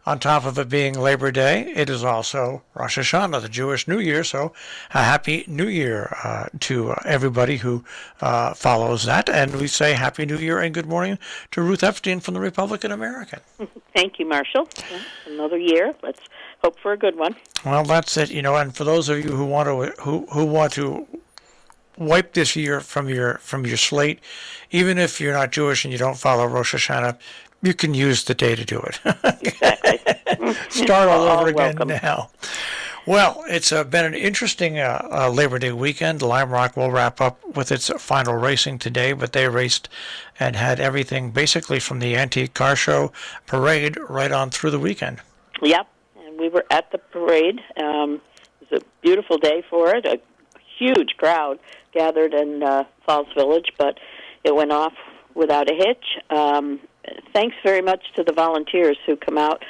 on top of it being Labor Day, it is also Rosh Hashanah, the Jewish New Year. So a happy New Year to everybody who follows that. And we say Happy New Year and good morning to Ruth Epstein from the Republican American. Thank you, Marshall. Yeah, another year. Let's hope for a good one. Well, that's it. And for those of you who want to wipe this year from your slate, even if you're not Jewish and you don't follow Rosh Hashanah, you can use the day to do it. Exactly. Start all over again welcome. now. Well, it's been an interesting Labor Day weekend. Lime Rock will wrap up with its final racing today, but they raced and had everything basically from the antique car show parade right on through the weekend. Yep, and we were at the parade. It was a beautiful day for it. A huge crowd gathered in Falls Village, but it went off without a hitch. Thanks very much to the volunteers who come out,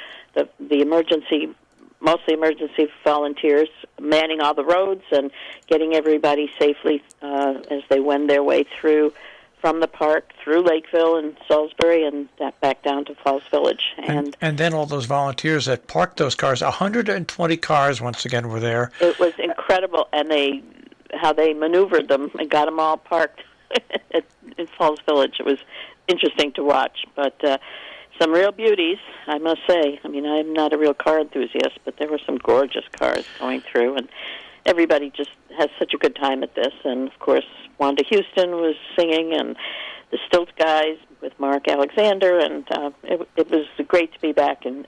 mostly emergency volunteers, manning all the roads and getting everybody safely as they wend their way through from the park through Lakeville and Salisbury and back down to Falls Village. And then all those volunteers that parked those cars, 120 cars once again were there. It was incredible, and how they maneuvered them and got them all parked in Falls Village. It was interesting to watch, but some real beauties, I must say. I mean, I'm not a real car enthusiast, but there were some gorgeous cars going through, and everybody just has such a good time at this. And, of course, Wanda Houston was singing, and the Stilt Guys with Mark Alexander, and it was great to be back and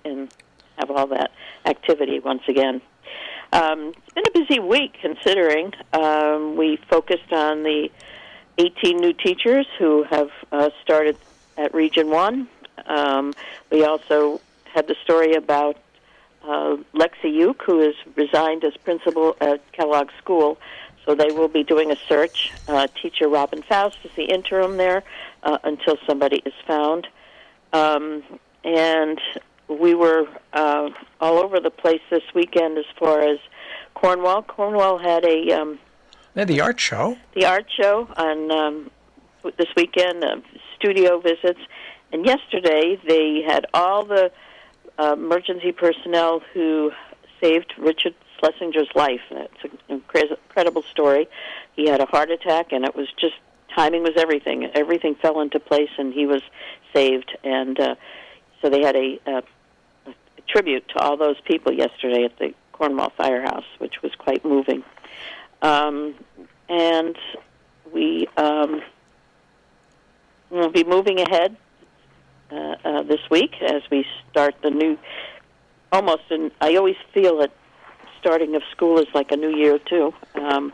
have all that activity once again. It's been a busy week, considering we focused on the 18 new teachers who have started at Region 1. We also had the story about Lexi Uke, who has resigned as principal at Kellogg School, so they will be doing a search. Teacher Robin Faust is the interim there until somebody is found. And we were all over the place this weekend as far as Cornwall. Cornwall had the art show. The art show on this weekend, studio visits. And yesterday they had all the emergency personnel who saved Richard Schlesinger's life. It's an incredible story. He had a heart attack, and it was just, timing was everything. Everything fell into place, and he was saved. And so they had a tribute to all those people yesterday at the Cornwall Firehouse, which was quite moving. And we will be moving ahead this week as we start the new, I always feel that starting of school is like a new year, too. And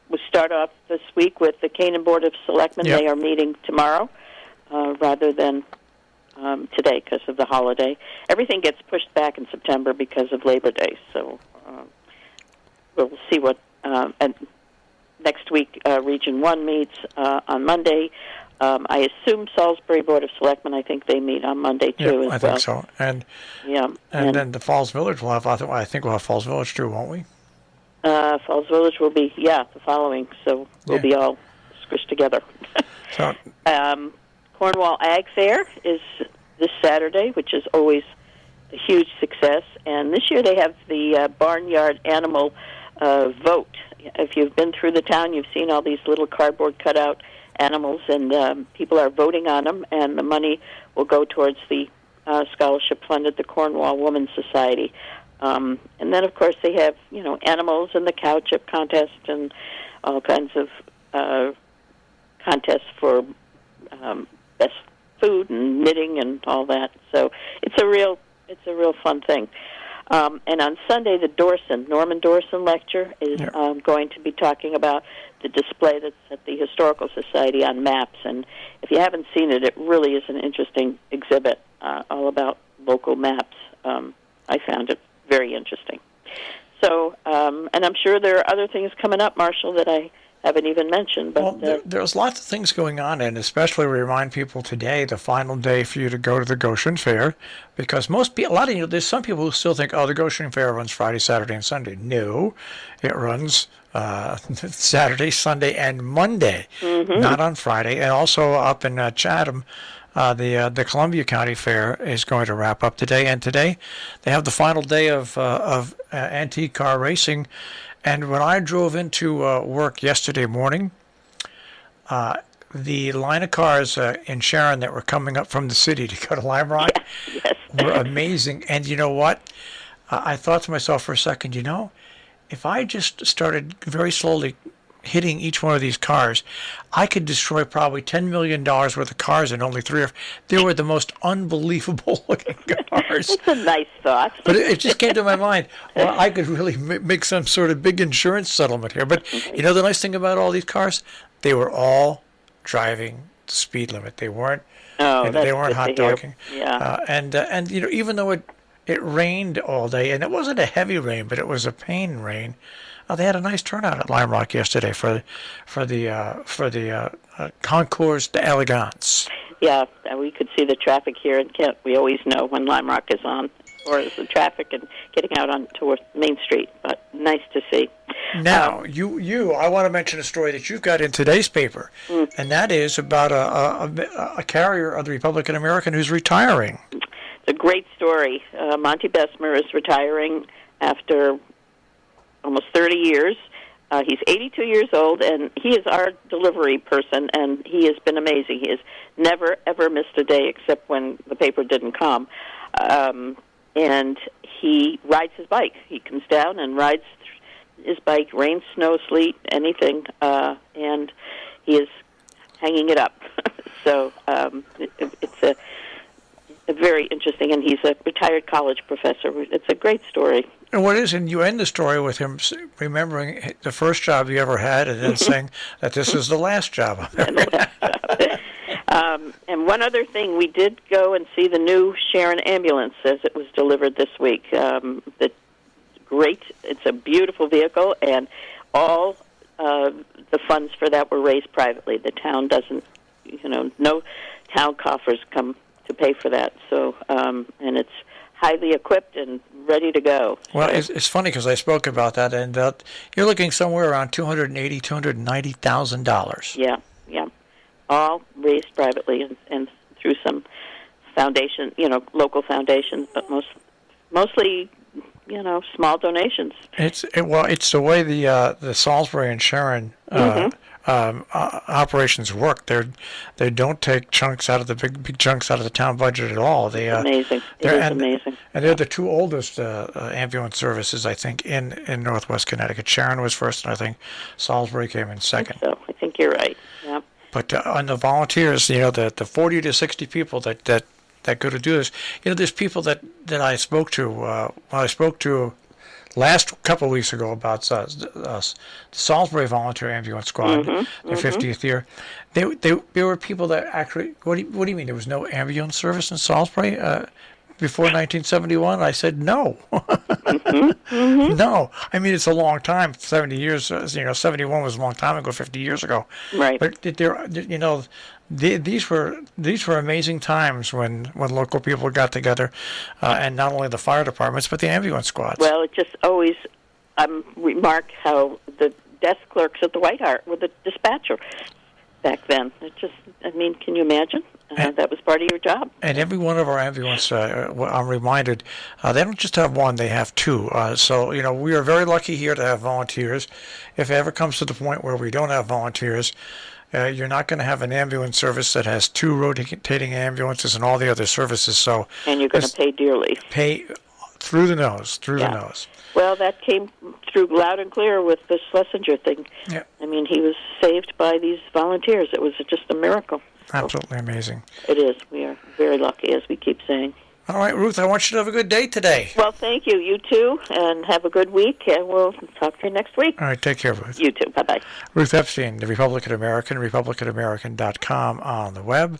we start off this week with the Canaan Board of Selectmen. Yep. They are meeting tomorrow rather than today because of the holiday. Everything gets pushed back in September because of Labor Day, so we'll see what... and next week, Region 1 meets on Monday. I assume Salisbury Board of Selectmen, I think they meet on Monday, too, as well. I think so. And then the Falls Village will have, I think we'll have Falls Village, too, won't we? Falls Village will be, the following, so we'll be all squished together. So, Cornwall Ag Fair is this Saturday, which is always a huge success. And this year they have the Barnyard Animal Vote. If you've been through the town, you've seen all these little cardboard cutout animals, and people are voting on them, and the money will go towards the scholarship fund at the Cornwall Women's Society. And then, of course, they have, animals and the cow chip contest and all kinds of contests for best food and knitting and all that. So it's a real fun thing. And on Sunday, the Norman Dorson lecture is going to be talking about the display that's at the Historical Society on maps. And if you haven't seen it, it really is an interesting exhibit all about local maps. I found it very interesting. So, and I'm sure there are other things coming up, Marshall, that I haven't even mentioned. But there's lots of things going on, and especially we remind people today, the final day for you to go to the Goshen Fair, because there's some people who still think, the Goshen Fair runs Friday, Saturday, and Sunday. No, it runs Saturday, Sunday, and Monday, not on Friday. And also up in Chatham, The Columbia County Fair is going to wrap up today, and today they have the final day of antique car racing. And when I drove into work yesterday morning, the line of cars in Sharon that were coming up from the city to go to Lime Rock Yes. were amazing. And you know what? I thought to myself for a second, if I just started very slowly hitting each one of these cars, I could destroy probably $10 million worth of cars in only three or they were the most unbelievable looking cars. It's a nice thought. But it just came to my mind, well, I could really make some sort of big insurance settlement here. But the nice thing about all these cars, they were all driving the speed limit. They weren't they weren't hot dogging. Yeah. And even though it rained all day, and it wasn't a heavy rain, but it was a pain rain. They had a nice turnout at Lime Rock yesterday for the Concours d'Elegance. Yeah, we could see the traffic here in Kent. We always know when Lime Rock is on, or is the traffic and getting out on towards Main Street. But nice to see. Now, I want to mention a story that you've got in today's paper, and that is about a carrier of the Republican American who's retiring. It's a great story. Monty Besser is retiring after almost 30 years. He's 82 years old, and he is our delivery person, and he has been amazing. He has never, ever missed a day except when the paper didn't come. And he rides his bike. He comes down and rides his bike, rain, snow, sleet, anything, and he is hanging it up. So it's a very interesting, and he's a retired college professor. It's a great story. And you end the story with him remembering the first job he ever had, and then saying that this is the last job I've ever had. And one other thing, we did go and see the new Sharon ambulance as it was delivered this week. It's a beautiful vehicle, and all the funds for that were raised privately. The town doesn't, no town coffers come to pay for that. So, and it's highly equipped and ready to go. Well, it's funny because I spoke about that, and you're looking somewhere around $280,000, $290,000. Yeah, all raised privately and through some foundation, local foundations, but mostly, small donations. It's the way the Salisbury and Sharon operations work. They don't take chunks out of the big chunks out of the town budget at all. Amazing. Amazing. And they're the two oldest ambulance services, I think, in Northwest Connecticut. Sharon was first, and I think Salisbury came in second. I think you're right. Yeah. But on the volunteers, the 40 to 60 people that go to do this, there's people that I spoke to when I spoke to last couple of weeks ago about the Salisbury Volunteer Ambulance Squad, their 50th year. There were people that actually. What do you mean? There was no ambulance service in Salisbury before 1971? I said no. No. I mean, it's a long time. 70 years. 71 was a long time ago. 50 years ago. Right. But these were amazing times when local people got together, and not only the fire departments but the ambulance squads. Well, it just always remark how the desk clerks at the White Hart were the dispatcher back then. Can you imagine? That was part of your job. And every one of our ambulance, I'm reminded, they don't just have one; they have two. So we are very lucky here to have volunteers. If it ever comes to the point where we don't have volunteers, you're not going to have an ambulance service that has two rotating ambulances and all the other services. So, and you're going to pay dearly. Pay through the nose, the nose. Well, that came through loud and clear with the Schlesinger thing. Yeah. I mean, he was saved by these volunteers. It was just a miracle. Absolutely amazing. It is. We are very lucky, as we keep saying. All right, Ruth, I want you to have a good day today. Well, thank you. You too, and have a good week, and we'll talk to you next week. All right, take care, Ruth. You too. Bye-bye. Ruth Epstein, the Republican American, republicanamerican.com on the web.